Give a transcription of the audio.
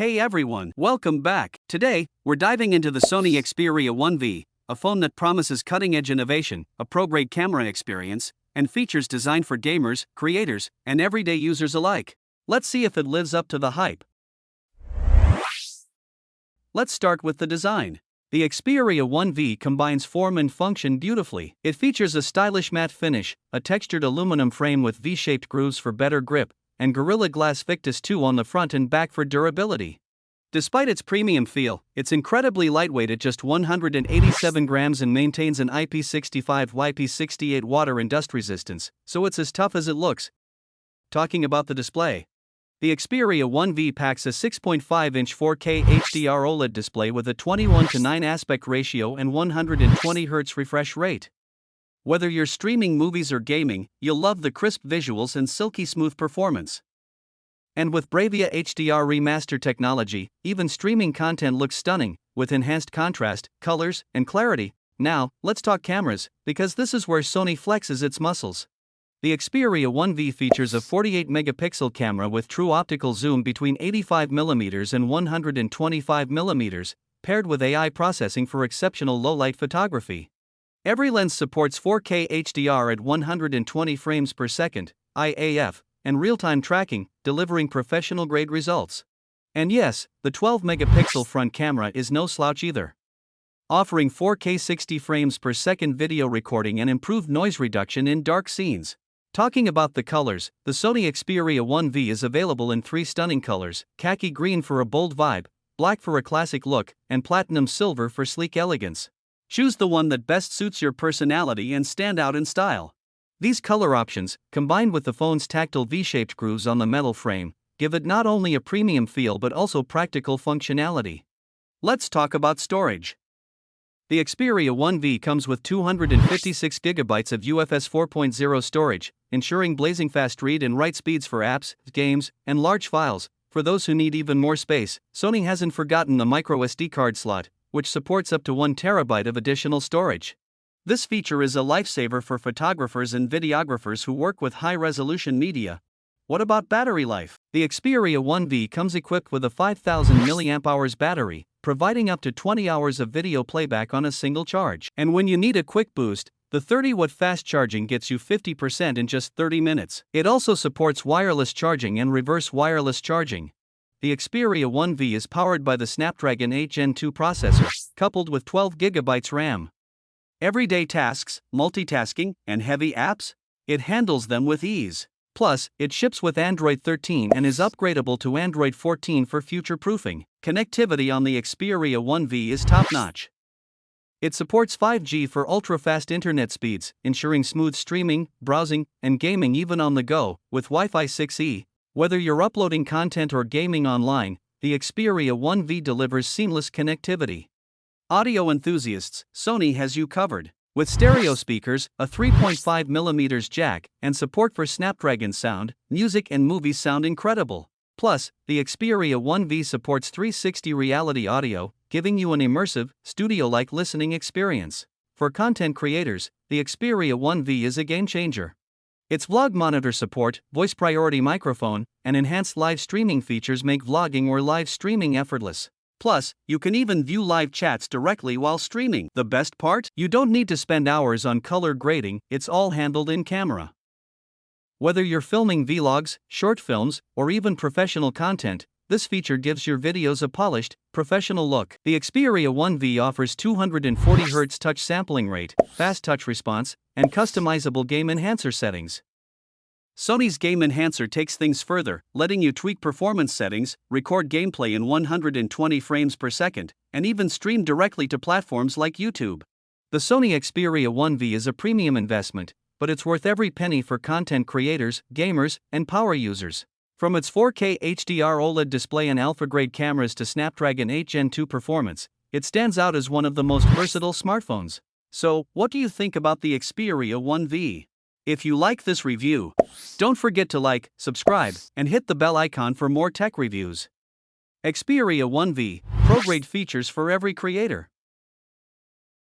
Hey everyone, welcome back. Today, we're diving into the Sony Xperia 1V, a phone that promises cutting-edge innovation, a pro-grade camera experience, and features designed for gamers, creators, and everyday users alike. Let's see if it lives up to the hype. Let's start with the design. The Xperia 1V combines form and function beautifully. It features a stylish matte finish, a textured aluminum frame with V-shaped grooves for better grip, and Gorilla Glass Victus 2 on the front and back for durability. Despite its premium feel, it's incredibly lightweight at just 187 grams and maintains an IP65 IP68 water and dust resistance, so it's as tough as it looks. Talking about the display. The Xperia 1V packs a 6.5-inch 4K HDR OLED display with a 21:9 aspect ratio and 120 Hz refresh rate. Whether you're streaming movies or gaming, you'll love the crisp visuals and silky smooth performance. And with Bravia HDR remaster technology, even streaming content looks stunning, with enhanced contrast, colors, and clarity. Now, let's talk cameras, because this is where Sony flexes its muscles. The Xperia 1V features a 48-megapixel camera with true optical zoom between 85mm and 125mm, paired with AI processing for exceptional low-light photography. Every lens supports 4K HDR at 120 frames per second, IAF, and real-time tracking, delivering professional-grade results. And yes, the 12-megapixel front camera is no slouch either. Offering 4K 60 frames per second video recording and improved noise reduction in dark scenes. Talking about the colors, the Sony Xperia 1V is available in 3 stunning colors: khaki green for a bold vibe, black for a classic look, and platinum silver for sleek elegance. Choose the one that best suits your personality and stand out in style. These color options, combined with the phone's tactile V-shaped grooves on the metal frame, give it not only a premium feel but also practical functionality. Let's talk about storage. The Xperia 1V comes with 256GB of UFS 4.0 storage, ensuring blazing fast read and write speeds for apps, games, and large files. For those who need even more space, Sony hasn't forgotten the microSD card slot, which supports up to 1TB of additional storage. This feature is a lifesaver for photographers and videographers who work with high-resolution media. What about battery life? The Xperia 1V comes equipped with a 5000 mAh battery, providing up to 20 hours of video playback on a single charge. And when you need a quick boost, the 30-watt fast charging gets you 50% in just 30 minutes. It also supports wireless charging and reverse wireless charging. The Xperia 1V is powered by the Snapdragon 8 Gen 2 processor, coupled with 12GB RAM. Everyday tasks, multitasking, and heavy apps? It handles them with ease. Plus, it ships with Android 13 and is upgradable to Android 14 for future-proofing. Connectivity on the Xperia 1V is top-notch. It supports 5G for ultra-fast internet speeds, ensuring smooth streaming, browsing, and gaming even on the go, with Wi-Fi 6E. Whether you're uploading content or gaming online, the Xperia 1V delivers seamless connectivity. Audio enthusiasts, Sony has you covered. With stereo speakers, a 3.5mm jack, and support for Snapdragon sound, music and movies sound incredible. Plus, the Xperia 1V supports 360 reality audio, giving you an immersive, studio-like listening experience. For content creators, the Xperia 1V is a game-changer. Its vlog monitor support, voice priority microphone, and enhanced live streaming features make vlogging or live streaming effortless. Plus, you can even view live chats directly while streaming. The best part? You don't need to spend hours on color grading, it's all handled in camera. Whether you're filming vlogs, short films, or even professional content, this feature gives your videos a polished, professional look. The Xperia 1V offers 240 Hz touch sampling rate, fast touch response, and customizable game enhancer settings. Sony's Game Enhancer takes things further, letting you tweak performance settings, record gameplay in 120 frames per second, and even stream directly to platforms like YouTube. The Sony Xperia 1V is a premium investment, but it's worth every penny for content creators, gamers, and power users. From its 4K HDR OLED display and alpha-grade cameras to Snapdragon 8 Gen 2 performance, it stands out as one of the most versatile smartphones. So, what do you think about the Xperia 1V? If you like this review, don't forget to like, subscribe, and hit the bell icon for more tech reviews. Xperia 1V, pro-grade features for every creator.